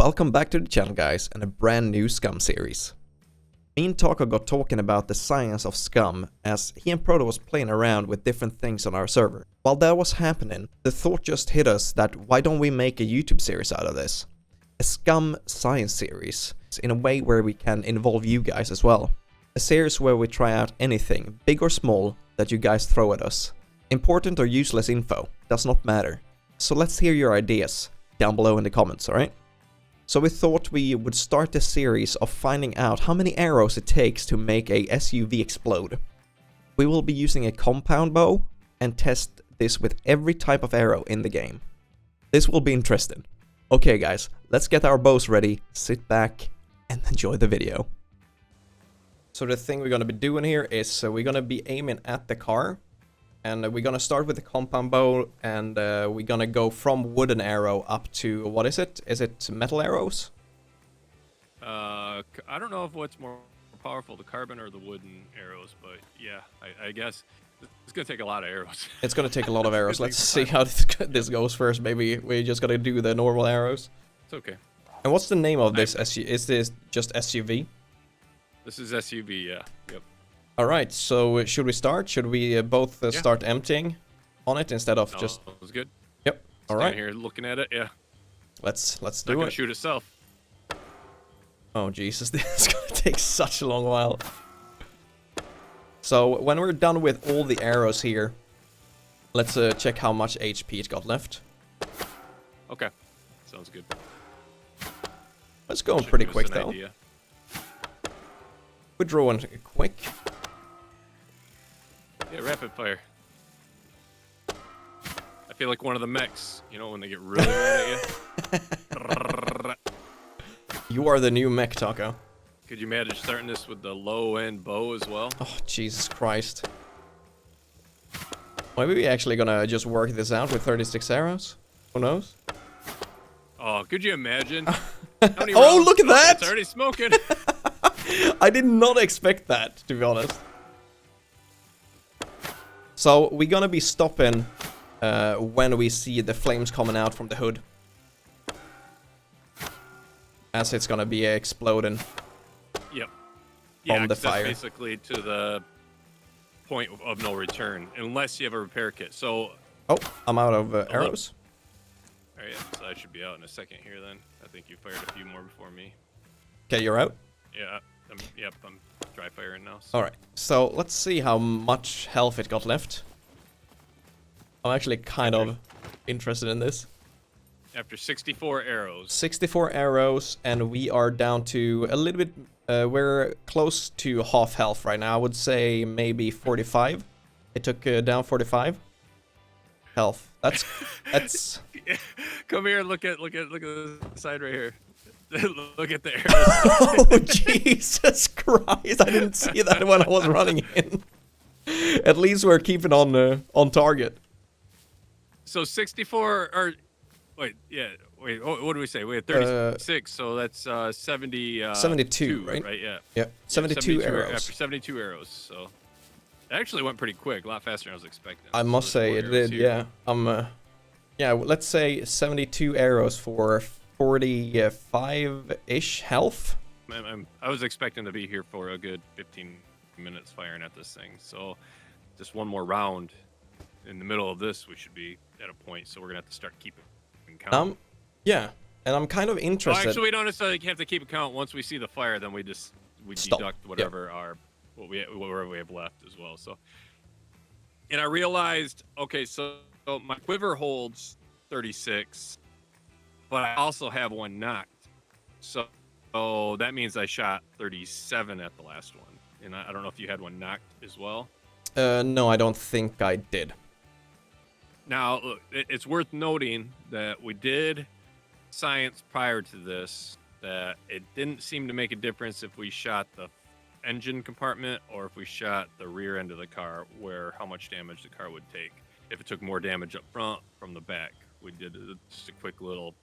Welcome back to the channel, guys, and a brand new Scum series. Me and Taco got talking about the science of Scum as he and Proto was playing around with different things on our server. While that was happening, the thought just hit us that why don't we make a YouTube series out of this? A Scum science series, in a way where we can involve you guys as well. A series where we try out anything, big or small, that you guys throw at us. Important or useless info, does not matter. So let's hear your ideas down below in the comments, alright? So we thought we would start the series of finding out how many arrows it takes to make a SUV explode. We will be using a compound bow and test this with every type of arrow in the game. This will be interesting. Okay guys, let's get our bows ready, sit back and enjoy the video. So the thing we're gonna be doing here is we're gonna be aiming at the car. And we're gonna start with the compound bow, and we're gonna go from wooden arrow up to, what is it? Is it metal arrows? I don't know if what's more powerful, the carbon or the wooden arrows, but yeah, I guess it's gonna take a lot of arrows. It's gonna take a lot of arrows. Let's see how this goes first. Maybe we're just gonna do the normal arrows. It's okay. And what's the name of this? Is this just SUV? This is SUV, yeah. Yep. Alright, so should we start? Should we both start emptying on it instead of just... That was good. Yep, alright. Here looking at it, yeah. Let's do not gonna shoot itself. Oh Jesus, this is gonna take such a long while. So, when we're done with all the arrows here, let's check how much HP it got left. Okay, sounds good. Let's go pretty quick though. Idea. We're drawing quick. Yeah, rapid fire. I feel like one of the mechs, you know, when they get really mad at you. You are the new mech, Taco. Could you imagine starting this with the low-end bow as well? Oh, Jesus Christ. Maybe we're actually gonna just work this out with 36 arrows? Who knows? Oh, could you imagine? Oh, look at that! It's already smoking. I did not expect that, to be honest. So, we're gonna be stopping when we see the flames coming out from the hood. As it's gonna be exploding. Yep. From the fire. That's basically to the point of no return, unless you have a repair kit. So. Oh, I'm out of arrows. Alright, so I should be out in a second here then. I think you fired a few more before me. Okay, you're out? Yeah, I'm dry firing now. So. Alright, so let's see how much health it got left. I'm actually kind of interested in this. After 64 arrows. 64 arrows, and we are down to a little bit, we're close to half health right now. I would say maybe 45. It took down 45 health. That's... Come here, look at the side right here. Look at the arrows. Oh, Jesus Christ. I didn't see that when I was running in. At least we're keeping on target. So 64, or, what do we say? We had 36, so that's 72, right? Yeah. Yep, 72 arrows. After 72 arrows, so it actually went pretty quick, a lot faster than I was expecting. I must say it did, yeah. Yeah, let's say 72 arrows for 45-ish health. I was expecting to be here for a good 15 minutes firing at this thing, so just one more round in the middle of this, we should be at a point, so we're gonna have to start keeping count. Yeah, and I'm kind of interested. Well, actually, we don't necessarily have to keep a count. Once we see the fire, then we deduct whatever whatever we have left as well. So, and I realized, okay, so my quiver holds 36, but I also have one knocked. So that means I shot 37 at the last one, and I don't know if you had one knocked as well. No, I don't think I did. Now, look, it's worth noting that we did science prior to this, that it didn't seem to make a difference if we shot the engine compartment or if we shot the rear end of the car, how much damage the car would take. If it took more damage up front from the back. We did just a quick little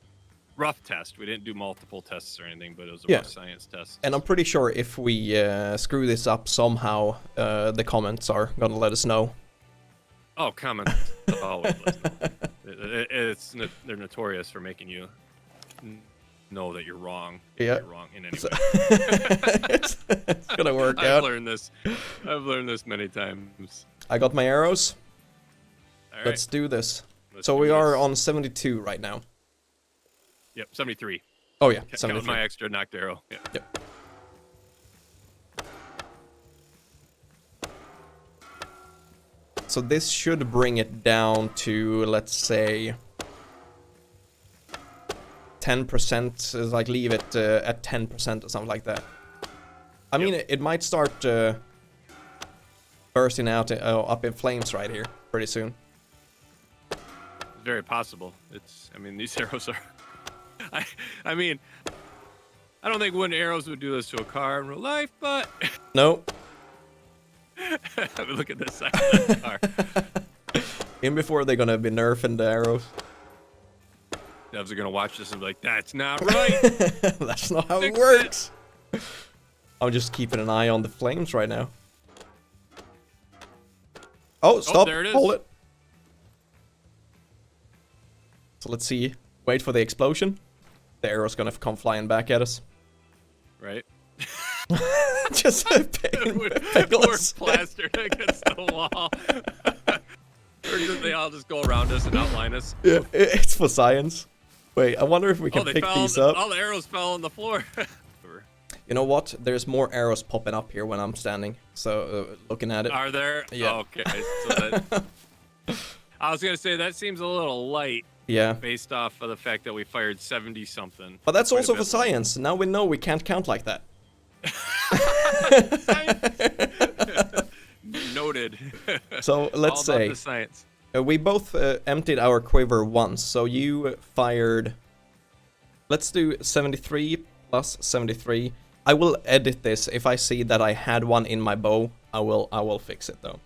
rough test. We didn't do multiple tests or anything, but it was a rough science test. And I'm pretty sure if we screw this up somehow, the comments are gonna let us know. Oh, comments always let us know. They're notorious for making you know that you're wrong. Yeah. You're wrong in any So- way. it's gonna work I've out. learned this. I've learned this many times. I got my arrows. All right. Let's do this. Let's So do we are this. on 72 right now. Yep, 73. Oh yeah, Count 73. my extra knocked arrow. Yeah. Yep. So this should bring it down to, let's say, 10%, is like leave it at 10% or something like that. I mean, it might start bursting out up in flames right here pretty soon. It's very possible. I mean, these arrows are. I mean, I don't think wooden arrows would do this to a car in real life, but No. I mean, look at this side of the car. In before they're gonna be nerfing the arrows. Devs are gonna watch this and be like, "That's not right." That's not how it Fix works. I'm just keeping an eye on the flames right now. Oh, stop. there it is. Hold it. So let's see. Wait for the explosion. The arrow's gonna come flying back at us. Right? Just a We're plastered against the wall. Or just, they all just go around us and outline us. Yeah, it's for science. Wait, I wonder if we can they pick fell. these up. All the arrows fell on the floor. You know what? There's more arrows popping up here when I'm standing. So, looking at it. Are there? Yeah. Oh, okay. So that, I was gonna say that seems a little light Yeah. based off of the fact that we fired 70 something. But that's Quite a also for bit. science. Now we know we can't count like that. Noted. So let's All about say the science. we both emptied our quiver once. So you fired. Let's do 73 plus 73. I will edit this if I see that I had one in my bow. I will fix it though.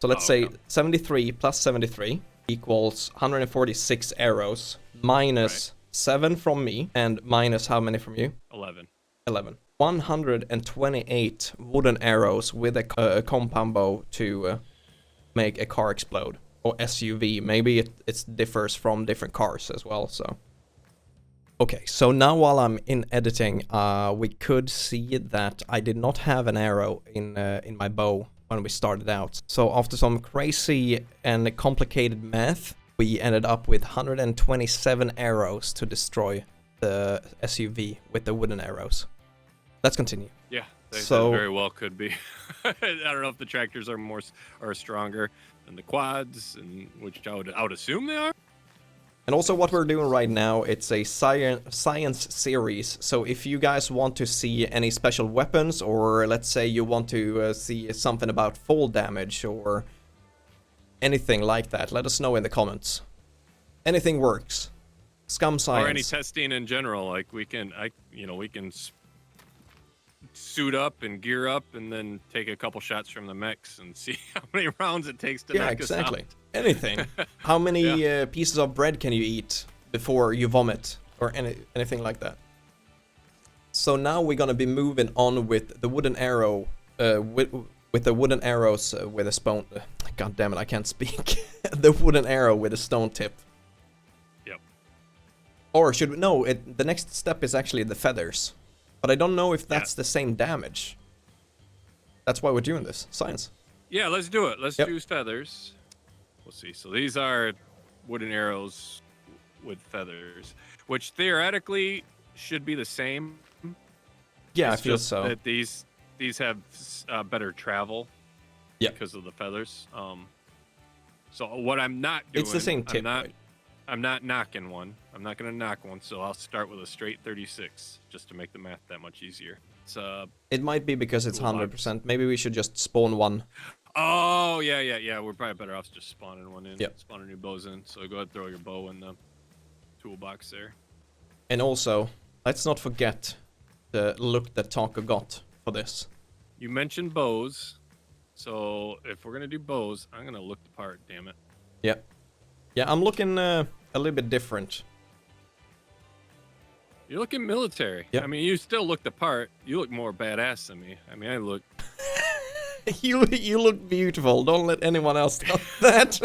So let's say 73 plus 73 equals 146 arrows minus 7 from me and minus how many from you? 11. 11. 128 wooden arrows with a compound bow to make a car explode. Or SUV. Maybe it differs from different cars as well, so. Okay, so now while I'm in editing, we could see that I did not have an arrow in my bow when we started out. So after some crazy and complicated math, we ended up with 127 arrows to destroy the SUV with the wooden arrows. Let's continue. Yeah, they So- very well could be. I don't know if the tractors are stronger than the quads, and which I would assume they are. And also what we're doing right now, it's a science series, so if you guys want to see any special weapons, or let's say you want to see something about fall damage, or anything like that, let us know in the comments. Anything works. Scum science. Or any testing in general, like we can suit up and gear up, and then take a couple shots from the mechs and see how many rounds it takes to Yeah, knock exactly. us out. Anything. How many pieces of bread can you eat before you vomit, or anything like that? So now we're gonna be moving on with the wooden arrow, with the wooden arrows with a stone. God damn it, I can't speak. The wooden arrow with a stone tip. Yep. Or should we? No, the next step is actually the feathers. But I don't know if that's the same damage. That's why we're doing this. Science. Yeah, let's do it. Let's Yep. use feathers. We'll see. So these are wooden arrows with feathers, which theoretically should be the same. Yeah, It's I feel just so. that these have better travel. Yeah. Because of the feathers. So what I'm not doing. It's the same tip, right? I'm not knocking one. I'm not gonna knock one. So I'll start with a straight 36, just to make the math that much easier. It's It might be because it's Toolbox. 100%. Maybe we should just spawn one. Oh, yeah. We're probably better off just spawning one in. Yep. Spawning new bows in. So go ahead and throw your bow in the toolbox there. And also, let's not forget the look that Taco got for this. You mentioned bows. So if we're going to do bows, I'm going to look the part, damn it. Yeah. Yeah, I'm looking a little bit different. You're looking military. Yep. I mean, you still look the part. You look more badass than me. I mean, I look... You look beautiful. Don't let anyone else tell that.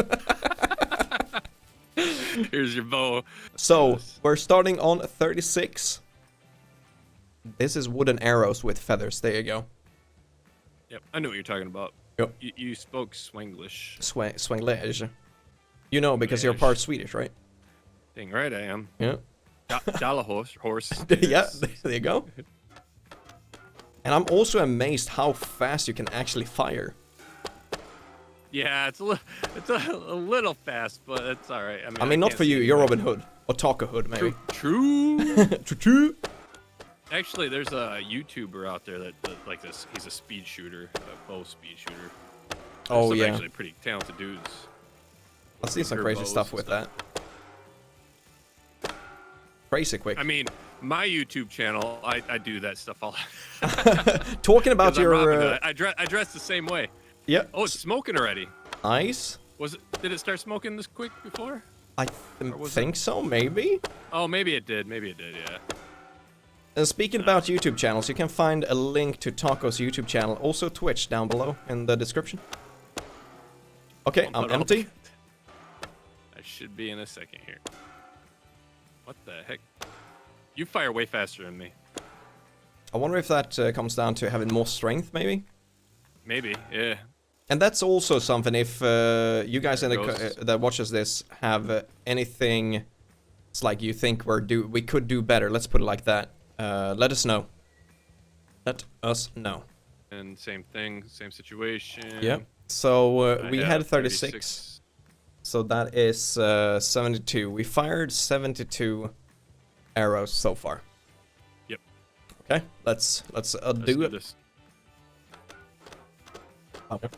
Here's your bow. So, Yes. we're starting on 36. This is wooden arrows with feathers. There you go. Yep, I knew what you're talking about. Yep. You spoke Swanglish. Swanglish. You know, because you're part Swedish, right? Dang right I am. Yeah. Dollar horse. Yeah, there you go. And I'm also amazed how fast you can actually fire. Yeah, it's a little fast, but it's all right. I mean, not for you. You're Robin Hood or Taco Hood, maybe. True. True. Actually, there's a YouTuber out there that like this. He's a speed shooter, a bow speed shooter. Oh Some yeah. actually pretty talented dudes. I've seen some crazy stuff with that. Crazy quick. I mean, my YouTube channel, I do that stuff all. Talking about your. I dress the same way. Yeah. Oh, it's smoking already. Nice. Did it start smoking this quick before? I think so, maybe. Oh, maybe it did. Maybe it did. Yeah. And speaking about YouTube channels, you can find a link to Taco's YouTube channel, also Twitch, down below in the description. Okay, I'm empty. I should be in a second here. What the heck? You fire way faster than me. I wonder if that comes down to having more strength, maybe? Maybe, yeah. And that's also something, if you guys in that watches this have anything it's like you think we could do better, let's put it like that, let us know. Let us know. And same thing, same situation. Yep. So we had 36. So that is 72. We fired 72 arrows so far. Yep. Okay, let's do it. This. Okay.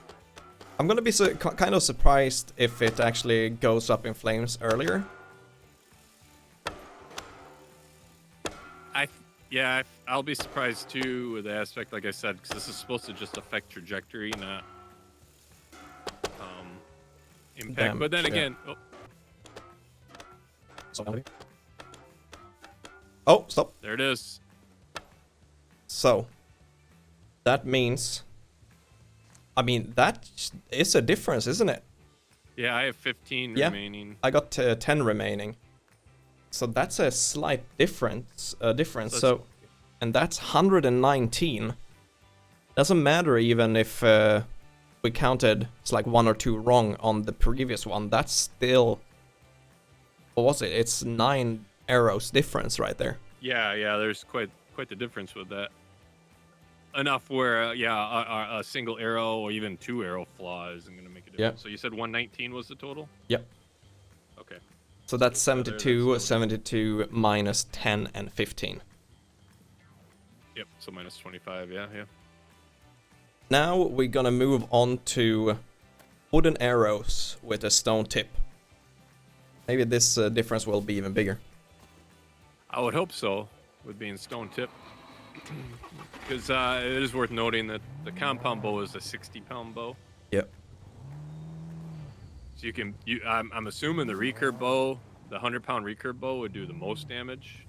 I'm gonna be kind of surprised if it actually goes up in flames earlier. I'll be surprised too with the aspect, like I said, because this is supposed to just affect trajectory, not impact. Damn, but then yeah. again, oh, stop. There it is. So that means, I mean, that is a difference, isn't it? Yeah, I have 15 remaining. I got 10 remaining. So that's a slight difference. So, and that's 119. Doesn't matter even if we counted it's like 1 or 2 wrong on the previous one. That's still, what was it? It's 9 arrows difference right there. Yeah, there's quite the difference with that. Enough where, a single arrow or even 2 arrow flaw isn't going to make a difference. Yep. So you said 119 was the total? Yep. Okay. So that's 72, that's 72 minus 10 and 15. Yep, so minus 25, yeah. Now we're gonna move on to wooden arrows with a stone tip. Maybe this difference will be even bigger. I would hope so, with being stone tip. Because it is worth noting that the compound bow is a 60-pound bow. Yep. So I'm assuming the recurve bow, the 100-pound recurve bow would do the most damage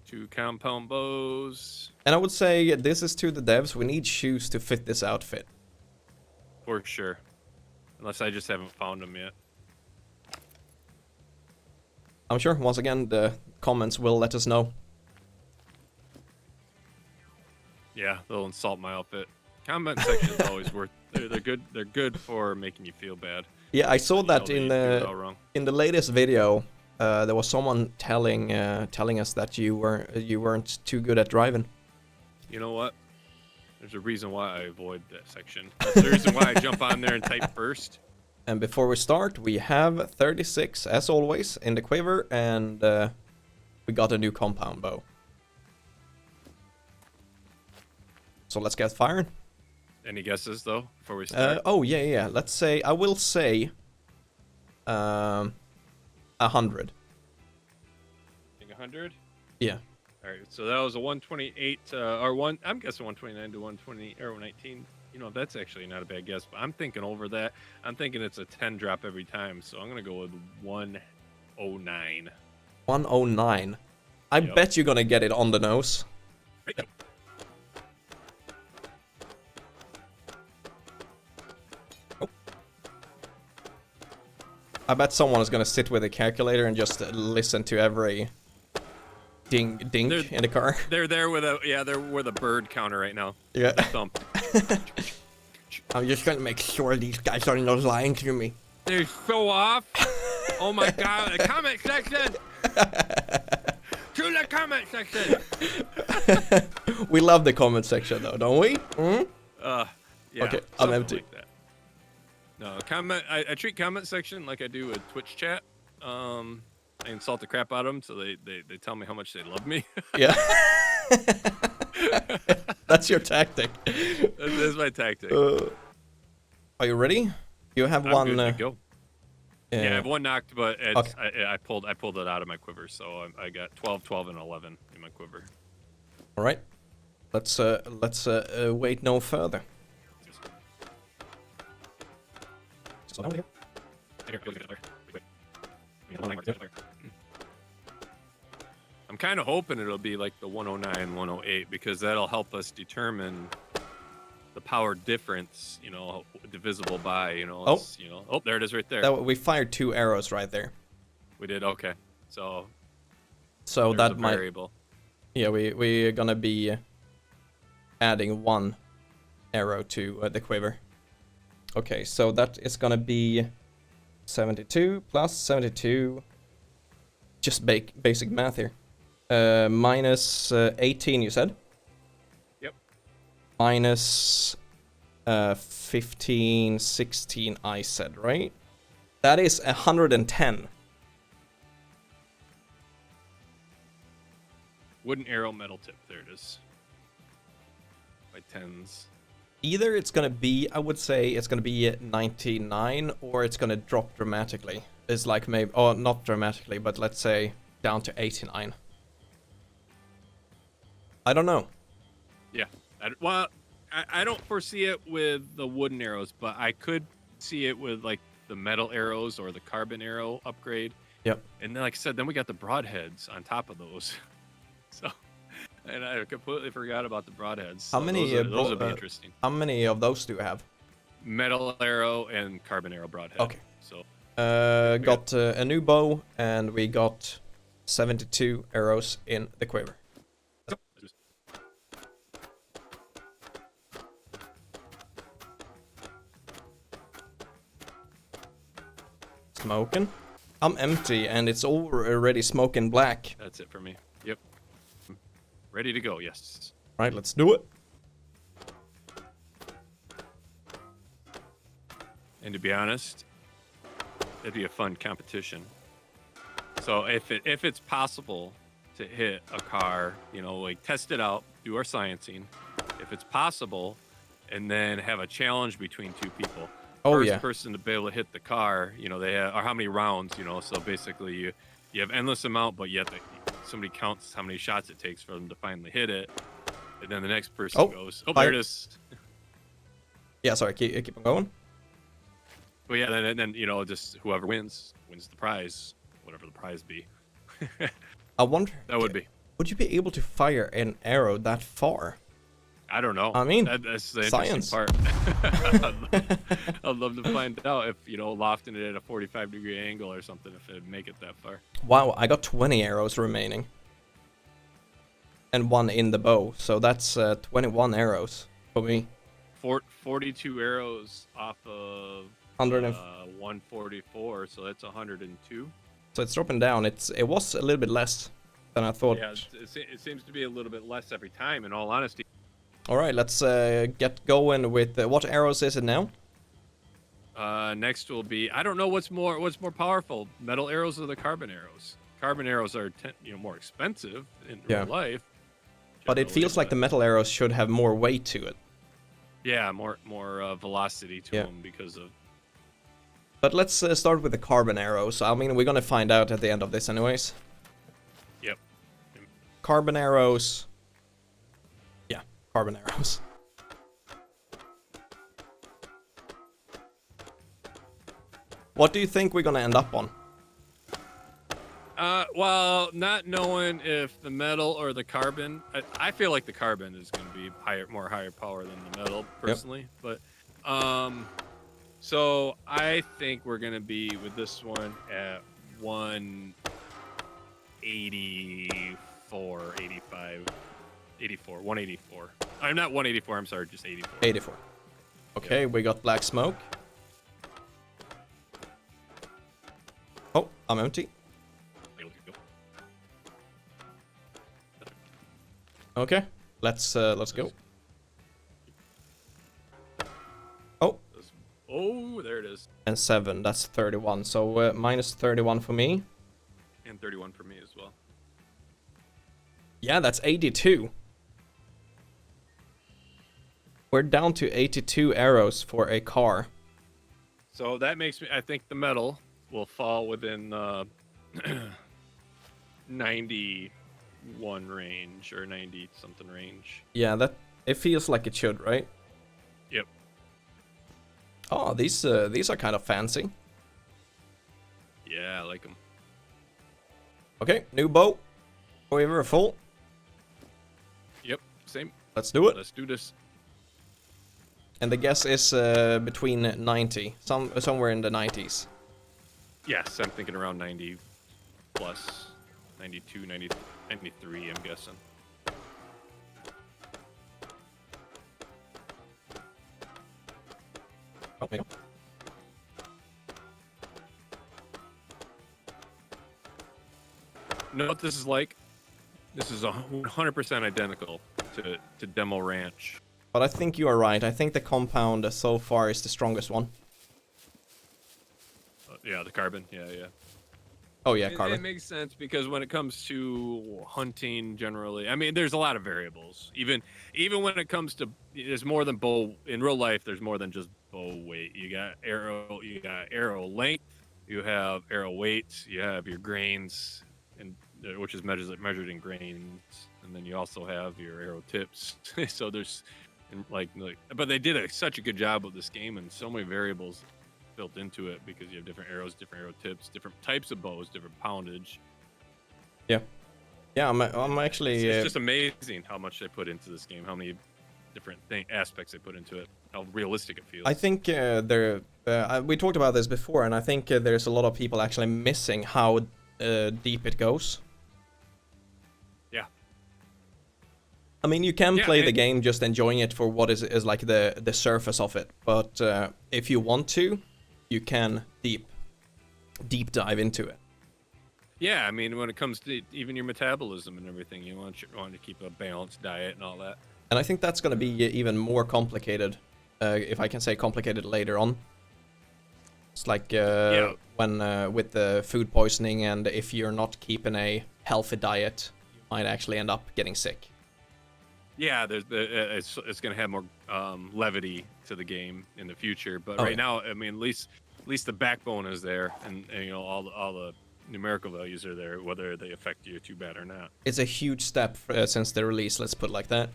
to compound bows. And I would say this is to the devs. We need shoes to fit this outfit. For sure. Unless I just haven't found them yet. I'm sure, once again, the comments will let us know. Yeah, they'll insult my outfit. Comment section is always worth. They're good. They're good for making you feel bad. Yeah, I saw that in the latest video. There was someone telling us that you weren't too good at driving. You know what? There's a reason why I avoid that section. That's the reason why I jump on there and type first. And before we start, we have 36 as always in the quiver, and we got a new compound bow. So let's get firing. Any guesses though before we start? Oh yeah. Let's say I will say 100. Think 100? Yeah. All right. So that was a 128 or one. I'm guessing 129 to 120 or 19. You know, that's actually not a bad guess, but I'm thinking over that. I'm thinking it's a 10 drop every time, so I'm gonna go with 109. 109. I bet you're gonna get it on the nose. Yep. I bet someone is gonna sit with a calculator and just listen to every dink in the car. They're there with they're with a bird counter right now. Yeah. The thump. I'm just gonna make sure these guys are not lying to me. They're so off. Oh my god, the comment section. To the comment section. We love the comment section though, don't we? Mm? Yeah. Okay, I'm empty. Like that. No, comment. I treat comment section like I do with Twitch chat. I insult the crap out of them, so they tell me how much they love me. Yeah. That's your tactic. That's my tactic. Are you ready? You have I'm one. Good to go. Yeah, I Yeah. have one knocked, but it's, Okay. I pulled it out of my quiver, so I got 12, 12, and 11 in my quiver. All right. Let's wait no further. I'm kind of hoping it'll be like the 109, 108 because that'll help us determine the power difference, you know, divisible by, you know. Oh, there it is right there. We fired 2 arrows right there. We did, okay. So that a might. variable. Yeah, we're gonna be adding 1 arrow to the quiver. Okay, so that is gonna be 72 plus 72. Just basic math here. Minus 18, you said? Yep. Minus 15, 16, I said, right? That is 110. Wooden arrow, metal tip. There it is. By tens. Either it's gonna be, I would say it's gonna be 99, or it's gonna drop dramatically. It's like maybe, oh, not dramatically, but let's say down to 89. I don't know. Yeah. I don't foresee it with the wooden arrows, but I could see it with like the metal arrows or the carbon arrow upgrade. Yep. And then, like I said, then we got the broadheads on top of those. So, and I completely forgot about the broadheads. How So many? those would be interesting. How many of those do you have? Metal arrow and carbon arrow broadhead. Okay. So Got a new bow, and we got 72 arrows in the quiver. Smoking. I'm empty, and it's already smoking black. That's it for me. Yep. Ready to go. Yes. Right, let's do it. And to be honest, it'd be a fun competition. So if it's possible to hit a car, you know, like test it out, do our sciencing. If it's possible, and then have a challenge between 2 people. Oh, First yeah. person to be able to hit the car, you know, they have, or how many rounds, you know. So basically, you have endless amount, but yet somebody counts how many shots it takes for them to finally hit it, and then the next person goes, oh, there it is. Yeah, sorry, keep on going. But yeah, then you know, just whoever wins the prize, whatever the prize be. I wonder. That would be. Would you be able to fire an arrow that far? I don't know. I mean, that's the science. interesting part. I'd love to find out if, you know, lofting it at a 45-degree angle or something, if it'd make it that far. Wow, I got 20 arrows remaining. And 1 in the bow, so that's 21 arrows for me. 42 arrows off of 144, so that's 102. So it's dropping down. It was a little bit less than I thought. Yeah, it seems to be a little bit less every time, in all honesty. All right, let's get going with what arrows is it now? Next will be, I don't know what's more powerful, metal arrows or the carbon arrows. Carbon arrows are more expensive in real life. But it feels like the metal arrows should have more weight to it. Yeah, more velocity to them because of. But let's start with the carbon arrows. I mean, we're gonna find out at the end of this, anyways. Yep. Carbon arrows. Yeah, carbon arrows. What do you think we're gonna end up on? Well, not knowing if the metal or the carbon, I feel like the carbon is going to be higher power than the metal personally. Yep. But, So I think we're gonna be with this one at 184, 85, 84, 184. I'm not 184. I'm sorry, just 84. 84. Okay, we got black smoke. Oh, I'm empty. Okay, let's go. Oh. Oh, there it is. And 7, that's 31. So minus 31 for me. And 31 for me as well. Yeah, that's 82. We're down to 82 arrows for a car. So that makes me, I think the metal will fall within 91 range or 90 something range. Yeah, that it feels like it should, right? Yep. Oh, these are kind of fancy. Yeah, I like them. Okay, new bow. Quiver full. Yep, same. Let's do it. Let's do this. And the guess is between 90, somewhere in the 90s. Yes, I'm thinking around 90 plus, 92, 90, 93, I'm guessing. Oh, maybe. Know what this is like? This is 100% identical to Demo Ranch. But I think you are right. I think the compound so far is the strongest one. Yeah, the carbon. Yeah. Oh yeah, carbon. It makes sense because when it comes to hunting, generally, I mean, there's a lot of variables. Even when it comes to, there's more than bow in real life. There's more than just bow weight. You got arrow length, you have arrow weight, you have your grains, and which is measured in grains, and then you also have your arrow tips. So there's, but they did such a good job with this game, and so many variables built into it because you have different arrows, different arrow tips, different types of bows, different poundage. Yeah, I'm actually. It's just amazing how much they put into this game, how many different aspects they put into it, how realistic it feels. I think we talked about this before, and I think there's a lot of people actually missing how deep it goes. Yeah. I mean, you can play the game just enjoying it for what is like the surface of it, but if you want to, you can deep dive into it. Yeah, I mean, when it comes to even your metabolism and everything, you want to keep a balanced diet and all that. And I think that's going to be even more complicated, if I can say complicated later on. It's like when with the food poisoning, and if you're not keeping a healthy diet, you might actually end up getting sick. Yeah, it's going to have more levity to the game in the future. But right now, I mean, at least the backbone is there, and you know all the numerical values are there, whether they affect you too bad or not. It's a huge step since the release. Let's put it like that.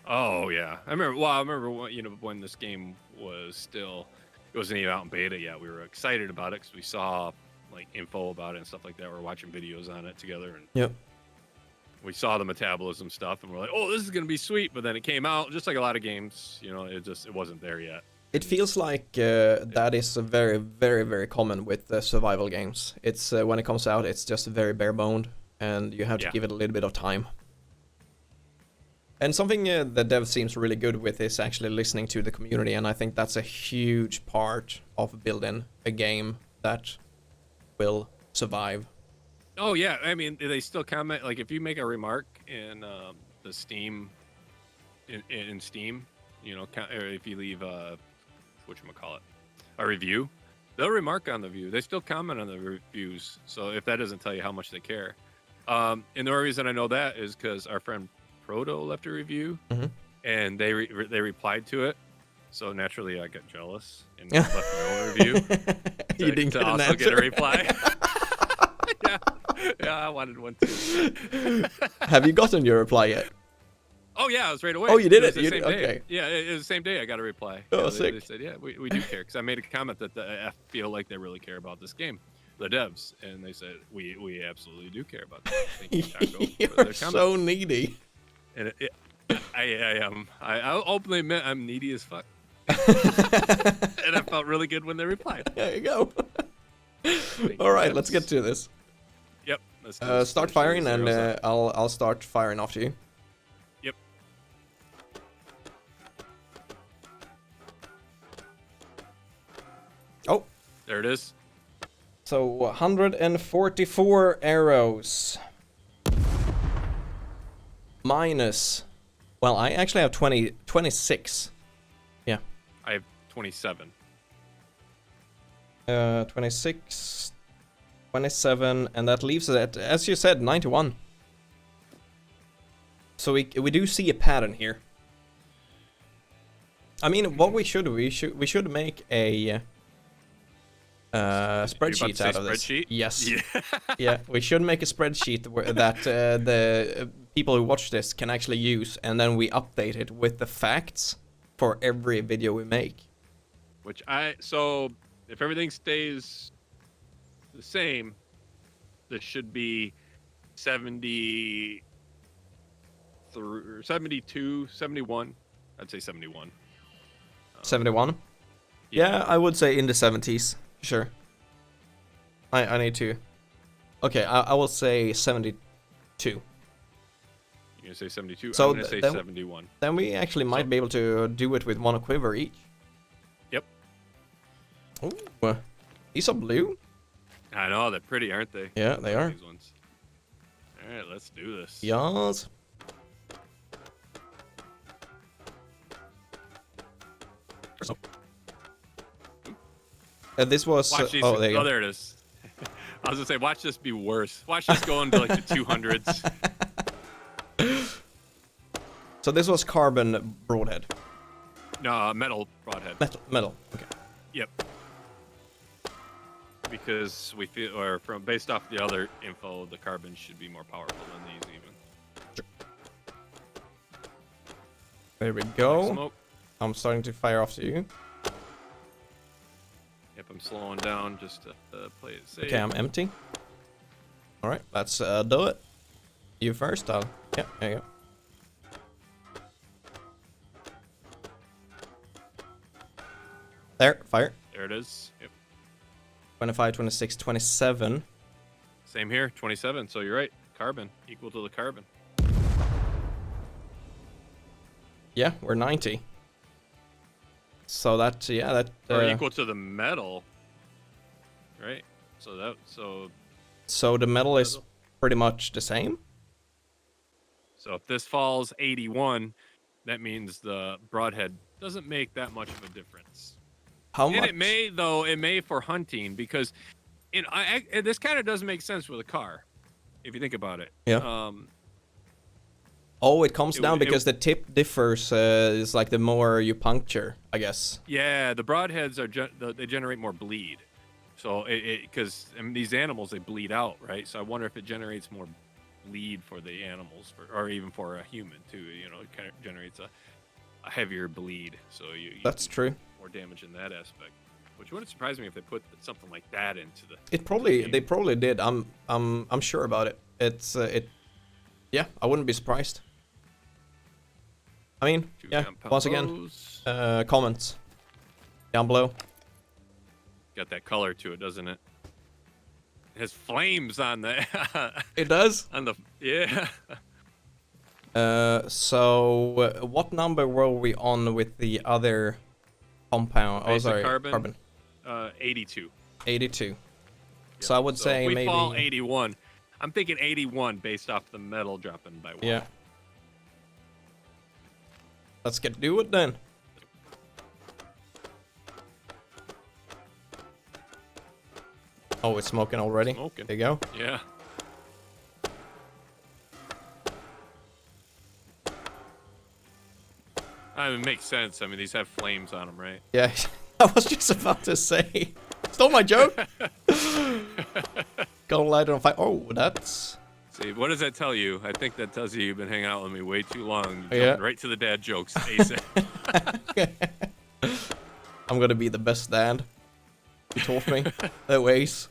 Oh yeah, I remember when this game was still, it wasn't even out in beta yet. We were excited about it because we saw like info about it and stuff like that. We were watching videos on it together, and yep. We saw the metabolism stuff, and we're like, "Oh, this is gonna be sweet." But then it came out, just like a lot of games, you know, it wasn't there yet. It feels like that is a very, very, very common with survival games. It's when it comes out, it's just very bare-boned, and you have to give it a little bit of time. And something the dev seems really good with is actually listening to the community, and I think that's a huge part of building a game that will survive. Oh yeah, I mean, they still comment, like if you make a remark in the Steam, in Steam, you know, or if you leave a review, they'll remark on the view. They still comment on the reviews. So if that doesn't tell you how much they care, and the only reason I know that is because our friend Proto left a review, and they replied to it. So naturally, I got jealous and left my own review. You didn't get an answer. Get a reply. Yeah, I wanted one too. Have you gotten your reply yet? Oh yeah, it was right away. Oh, you did it? The same day. Okay. Yeah, it was the same day I got a reply. Oh, sick. Sick. They said, yeah, we do care, because I made a comment that I feel like they really care about this game, the devs, and they said we absolutely do care about that. Thank you, Taco, for You're so needy. And I am. I openly admit I'm needy as fuck. And I felt really good when they replied. There you go. All right, let's get to this. Yep. Let's do this. Start Let's show firing, you and zeros up. I'll start firing after you. Yep. Oh, There it is. so 144 arrows. Minus. Well, I actually have 26. Yeah. I have 27. 26, 27, and that leaves it at, as you said, 91. So we do see a pattern here. I mean, what we should make a spreadsheet out of this. Spreadsheet? Yes. Yeah. Yeah, we should make a spreadsheet that the people who watch this can actually use, and then we update it with the facts for every video we make. So if everything stays the same, this should be 70 through 72, 71. I'd say 71. 71? Yeah, I would say in the 70s. Sure. I need to. Okay, I will say 72. You're gonna say 72? So I'm gonna say then, 71. Then we actually might be able to do it with one quiver each. Yep. Ooh, these are blue? I know, they're pretty, aren't they? Yeah, they are. These ones. Alright, let's do this. Yes. This was... Watch these. oh, there you go. There it is. I was gonna say, watch this be worse. Watch this go into like the 200s. So this was carbon broadhead. No, metal broadhead. Metal. Okay. Yep. Because we feel, or from based off the other info, the carbon should be more powerful than these even. Sure. There we go. Smoke. I'm starting to fire after you. Yep, I'm slowing down just to play it safe. Okay, I'm empty. Alright, let's do it. You first, yeah, there you go. There, fire. There it is. Yep. 25, 26, 27. Same here, 27. So you're right. Carbon equal to the carbon. Yeah, we're 90. So that, yeah, that... or equal to the metal. Right? So So the metal is pretty much the same? So if this falls 81, that means the broadhead doesn't make that much of a difference. How much? And it may for hunting, because this kind of does make sense with a car, if you think about it. Yeah. Oh, it comes down because the tip differs. Is like the more you puncture, I guess. Yeah, the broadheads they generate more bleed. So because these animals, they bleed out, right? So I wonder if it generates more bleed for the animals, or even for a human too. You know, it kind of generates a heavier bleed. So you That's true. More damage in that aspect, which wouldn't surprise me if they put something like that into the. They probably did. I'm sure about it. It's yeah, I wouldn't be surprised. I mean, yeah. Once again, comments down below. Got that color to it, doesn't it? It has flames on the. It does. On the yeah. So what number were we on with the other compound? Oh, sorry, carbon. 82. 82. Yep. So I would say if we maybe. fall 81. I'm thinking 81 based off the metal dropping by 1. Yeah. Let's do it then. Oh, it's smoking already. Smoking. There you go. Yeah. I mean, it makes sense. I mean, these have flames on them, right? Yeah, I was just about to say. Stole my joke. Gonna light it on fire. Oh, that's. See, what does that tell you? I think that tells you you've been hanging out with me way too long. Yeah. Right to the dad jokes, ASAP. I'm gonna be the best dad. You taught me that ways.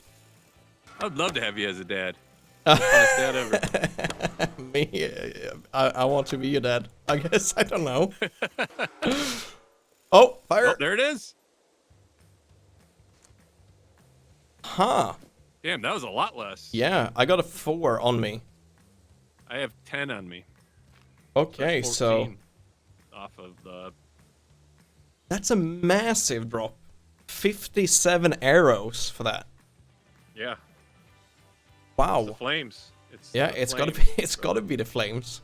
I'd love to have you as a dad. Best dad ever. Me, I want to be your dad. I guess. I don't know. Oh, fire! Oh, there it is. Huh. Damn, that was a lot less. Yeah, I got a 4 on me. I have 10 on me. Okay, That's so 14 off of the. that's a massive drop. 57 arrows for that. Yeah. Wow. It's the flames. Yeah, the it's gotta be. flames, It's so. gotta be the flames.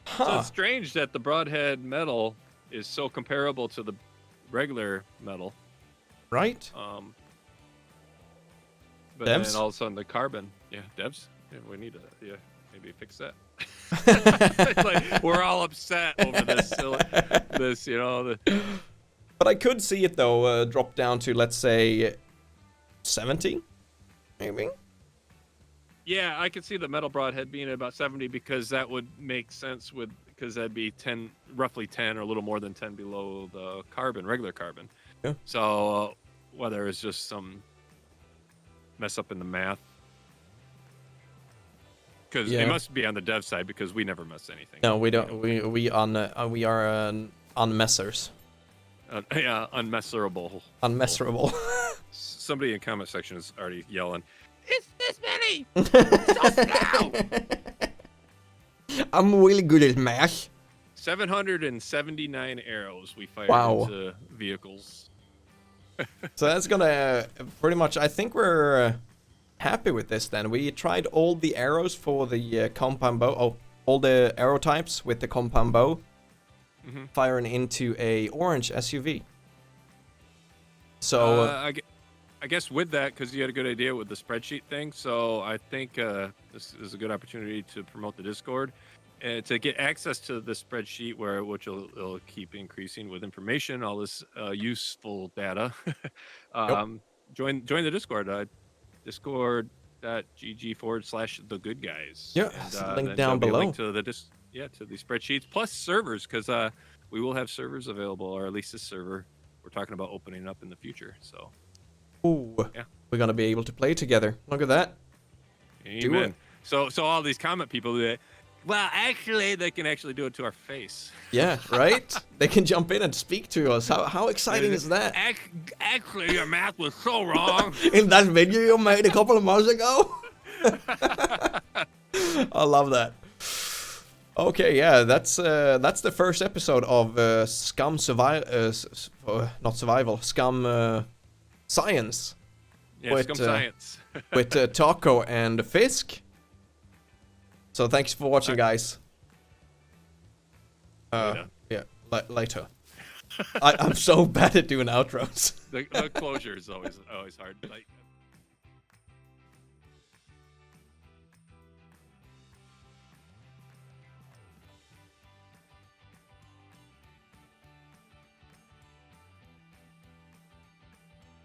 So Huh. it's strange that the broadhead metal is so comparable to the regular metal. Right? But Devs? then all of a sudden the carbon. Yeah, devs. Yeah, we need to. Yeah, maybe fix that. Like, we're all upset over this. This, you know. But I could see it though drop down to, let's say, 70, maybe. Yeah, I could see the metal broadhead being at about 70 because that would make sense because that'd be 10, roughly 10 or a little more than 10 below the carbon, regular carbon. Yeah. So whether it's just some mess up in the math, because it must be on the dev side because we never mess anything. No, we don't. We are unmessers. Yeah, unmesserable. Unmeasurable. Somebody in comment section is already yelling, "It's this many! So slow!" I'm really good at math. 779 arrows we fired into vehicles. So that's gonna pretty much. I think we're happy with this. Then we tried all the arrows for the compound bow. Oh, all the arrow types with the compound bow. Firing into a orange SUV. So I guess with that, because you had a good idea with the spreadsheet thing, so I think this is a good opportunity to promote the Discord and to get access to the spreadsheet, which will keep increasing with information, all this useful data. Join the Discord. Discord.gg/the good guys. Yeah, and, link then down there'll be a below. link to the to the spreadsheets plus servers, because we will have servers available, or at least this server we're talking about opening up in the future. So, ooh, yeah, we're gonna be able to play together. Look at that. amen. Do it. So all these comment people that, well, actually, they can actually do it to our face. Yeah, right? They can jump in and speak to us. How exciting is that? Actually, your math was so wrong. In that video you made a couple of months ago? I love that. Okay, yeah, that's the first episode of Scum not survival, Scum science. Yeah, with, Scum science. with Taco and Fisk. So thanks for watching, guys. Yeah, later. I'm so bad at doing outros. The closure is always hard. Like.